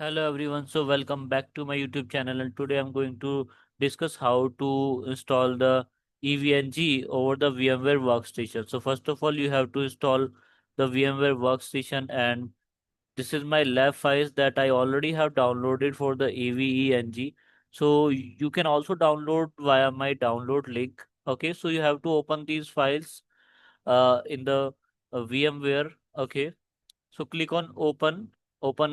Hello everyone, so welcome back to my YouTube channel, and today I'm going to discuss how to install the EVNG over the VMware Workstation. So first of all, you have to install the VMware Workstation, and this is my lab files that I already have downloaded for the EVENG. So you can also download via my download link. Okay, so you have to open these files in the VMware. Okay, so click on open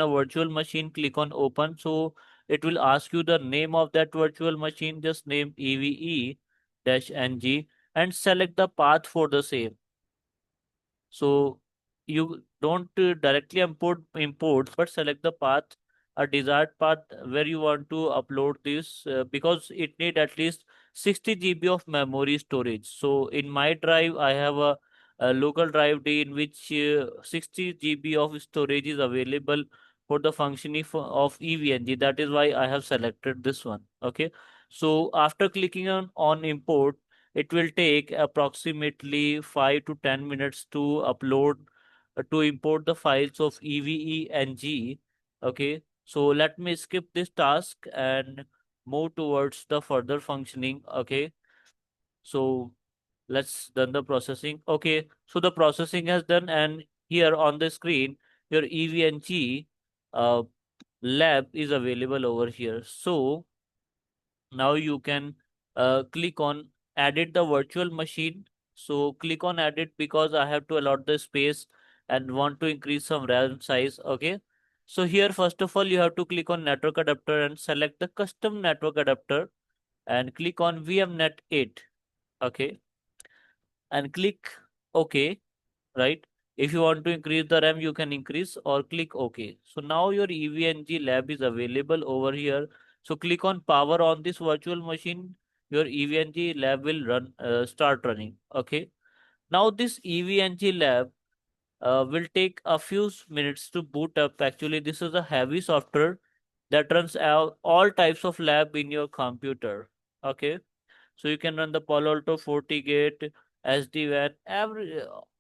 a virtual machine, click on open. So it will ask you the name of that virtual machine, just name EVE-NG and select the path for the same. So you don't directly import, but select the path, a desired path where you want to upload this because it need at least 60 GB of memory storage. So in my drive, I have a local drive D in which 60 GB of storage is available for the functioning of EVNG. That is why I have selected this one. Okay. So after clicking on import, it will take approximately 5 to 10 minutes to upload to import the files of EVENG. Okay, so let me skip this task and move towards the further functioning. Okay, so let's done the processing. Okay, so the processing has done, and here on the screen your EVNG uh, lab is available over here. So now you can click on edit the virtual machine. So click on edit because I have to allot the space and want to increase some RAM size. Okay, so here first of all you have to click on network adapter and select the custom network adapter and click on VMnet 8. Okay, and click OK, right? If you want to increase the RAM, you can increase or click OK. So now your EVNG lab is available over here. So click on power on this virtual machine. Your EVNG lab will start running. Okay. Now this EVNG lab will take a few minutes to boot up. Actually, this is a heavy software that runs all types of lab in your computer. Okay, so you can run the Palo Alto FortiGate, SD-WAN,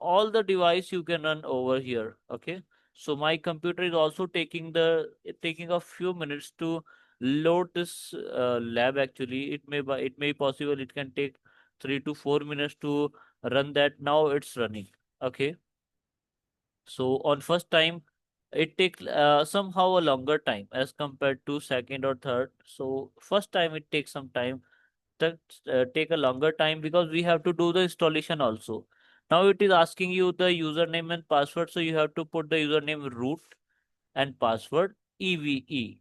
all the device you can run over here. Okay, so my computer is also taking a few minutes to load this lab. Actually, it may possible it can take 3 to 4 minutes to run that. Now it's running. Okay, so on first time, it takes somehow a longer time as compared to second or third. So first time it takes some time, that take a longer time because we have to do the installation also. Now it is asking you the username and password, so you have to put the username root and password EVE.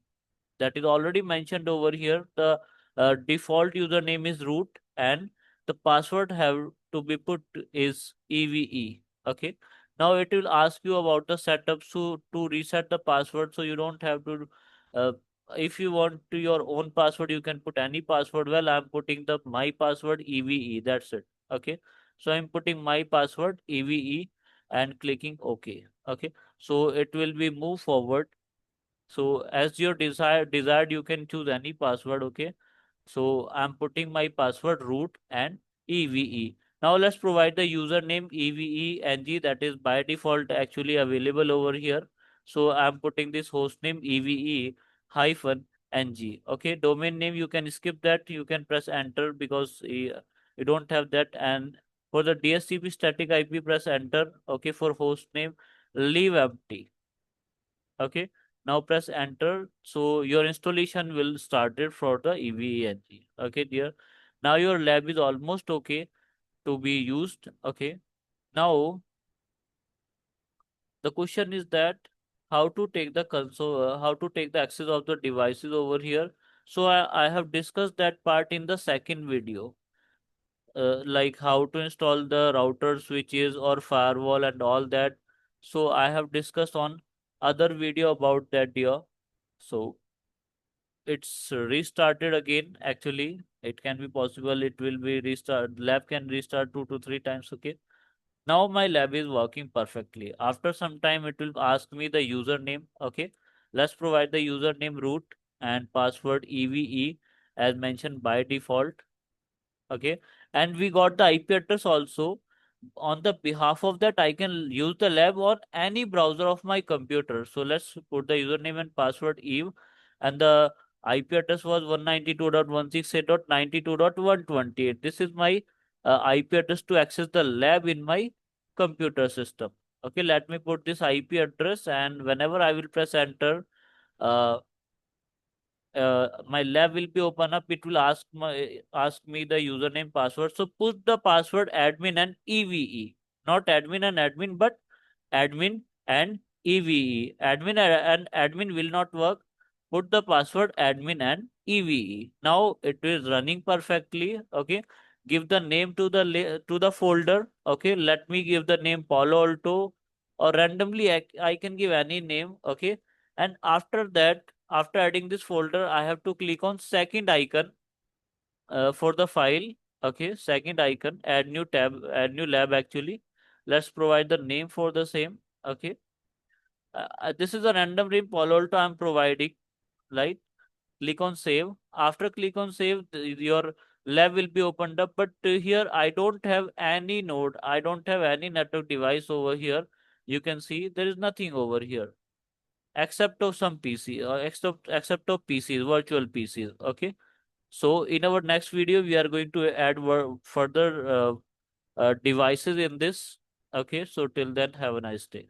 That is already mentioned over here. The default username is root and the password have to be put is EVE. Okay. Now it will ask you about the setup. So to reset the password, so you don't have to. Uh, if you want to your own password, you can put any password. Well, I'm putting the my password EVE. That's it. Okay. So I'm putting my password EVE and clicking OK. Okay. So it will be move forward, so as your desired, you can choose any password. Okay. So I'm putting my password root and EVE. Now let's provide the username EVENG, that is by default actually available over here. So I'm putting this host name EVE hyphen NG. Okay. Domain name, you can skip that. You can press enter because you don't have that. And for the DSCP static IP, press enter. Okay. For host name, leave empty. Okay, now press enter. So your installation will started for the EVENG. Okay, dear. Now your lab is almost okay to be used. Okay. Now the question is that how to take the console, how to take the access of the devices over here. So I have discussed that part in the second video, like how to install the router switches or firewall and all that. So I have discussed on other video about that, dear. So it's restarted again. Actually, it can be possible it will be restart, lab can restart 2 to 3 times. Okay, now my lab is working perfectly. After some time it will ask me the username. Okay, let's provide the username root and password EVE as mentioned by default. Okay, and we got the IP address also. On the behalf of that, I can use the lab on any browser of my computer. So let's put the username and password Eve, and the IP address was 192.168.92.128. This is my IP address to access the lab in my computer system. Okay, let me put this IP address, and whenever I will press enter, uh, my lab will be open up. It will ask me the username password. So put the password admin and EVE, not admin and admin, but admin and EVE. And admin will not work. Put the password admin and EVE. Now it is running perfectly. Okay. Give the name to to the folder. Okay. Let me give the name Palo Alto, or randomly I can give any name. Okay. And after that, after adding this folder, I have to click on second icon for the file. Okay, second icon, add new tab, add new lab actually. Let's provide the name for the same. Okay, this is a random name Palo Alto I'm providing, right? Click on save. After click on save, your lab will be opened up. But here I don't have any node. I don't have any network device over here. You can see there is nothing over here except of some PC, or except of PCs, virtual PCs. Okay. So in our next video, we are going to add further devices in this. Okay. So till then, have a nice day.